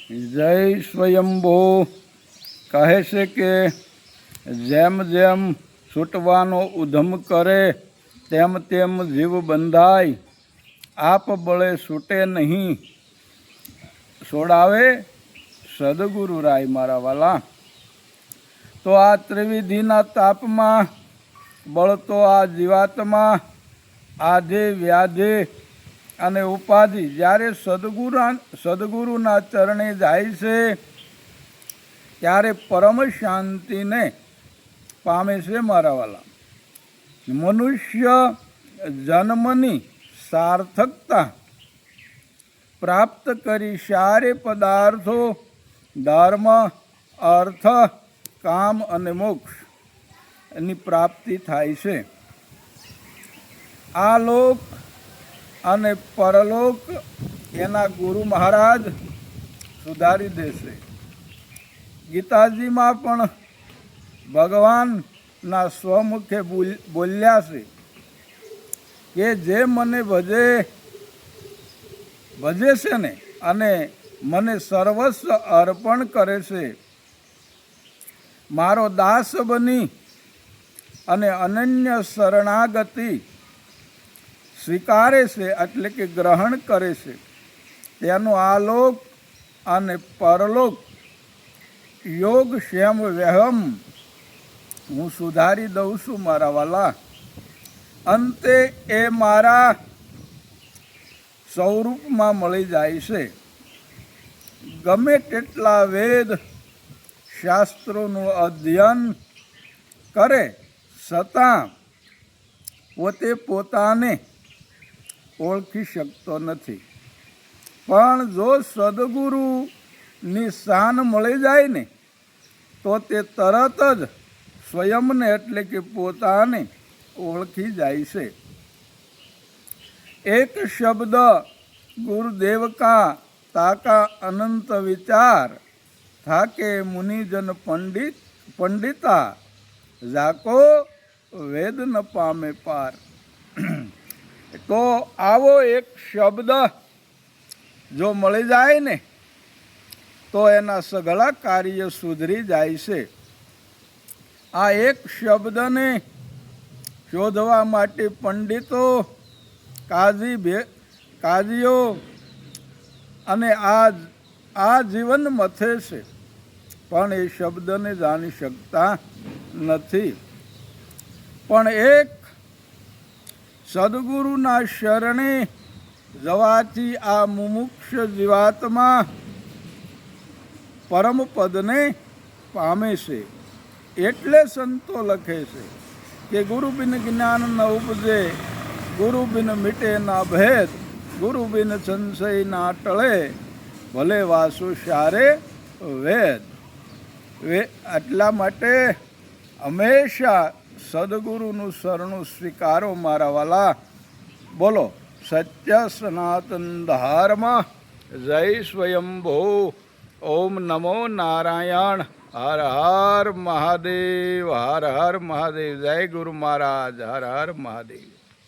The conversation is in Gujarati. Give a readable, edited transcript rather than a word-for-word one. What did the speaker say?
જય સ્વયંભૂ કહે છે કે જેમ જેમ છૂટવાનો ઉધમ કરે તેમ તેમ જીવ બંધાય, આપ બળે છૂટે નહીં, છોડાવે સદગુરુ રાય મારા વાલા. તો આ ત્રિવિધિના તાપમાં બળતો આ જીવાત્મા આધે વ્યાધે અને ઉપાધિ જ્યારે સદગુરુના ચરણે જાય છે ત્યારે પરમ શાંતિને પામે છે મારા વાલા. મનુષ્ય જન્મની સાર્થકતા પ્રાપ્ત કરી સારે પદાર્થો ધર્મ અર્થ કામ અને મોક્ષ એની પ્રાપ્તિ થાય છે. આ લોક અને પરલોક એના ગુરુ મહારાજ સુધારી દેશે. ગીતાજીમાં પણ ભગવાનના સ્વમુખે બોલ્યા છે કે જે મને ભજે છે ને અને મને સર્વસ્વ અર્પણ કરે છે, મારો દાસ બની અને અનન્ય શરણાગતિ સ્વીકારે છે એટલે કે ગ્રહણ કરે છે, તેનો આલોક અને પરલોક યોગ ક્ષેમ વહેમ હું સુધારી દઉં છું મારા વાલા. અંતે એ મારા સ્વરૂપમાં મળી જાય છે. ગમે તેટલા વેદ શાસ્ત્રોનું અધ્યયન કરે છતાં પોતે પોતાને ઓળખી શકતો નથી. પણ જો સદગુરુની શાન મળી જાય ને તો તે તરત જ સ્વયંને એટલે કે પોતાને ઓળખી જાય છે. એક શબ્દ ગુરુદેવ કા તાકા અનંત વિચાર થાકે મુનિજન પંડિતા જાકો વેદ ન પામે પાર. તો આવો એક શબ્દ જો મળી જાય ને તો એના સઘળા કાર્ય સુધરી જાય છે. આ એક શબ્દને શોધવા માટે પંડિતો કાજીઓ અને આ જીવન મથે છે, પણ એ શબ્દને જાણી શકતા નથી. પણ એક સદગુરુના શરણે જવાથી આ મુમુક્ષ જીવાત્મા પરમપદને પામે છે. એટલે સંતો લખે છે કે ગુરુ બિન જ્ઞાન ન ઉપજે, ગુરુ બિન મિટે ના ભેદ, ગુરુ બિન સંશય ના ટળે, ભલે વાસુ સારે વેદ. એટલા માટે હંમેશા સદગુરુનું શરણું સ્વીકારો મારા વાલા. બોલો સત્ય સનાતન ધર્મ. જય સ્વયંભૂ. ઓમ નમો નારાયણ. હર હર મહાદેવ. હર હર મહાદેવ. જય ગુરુ મહારાજ. હર હર મહાદેવ.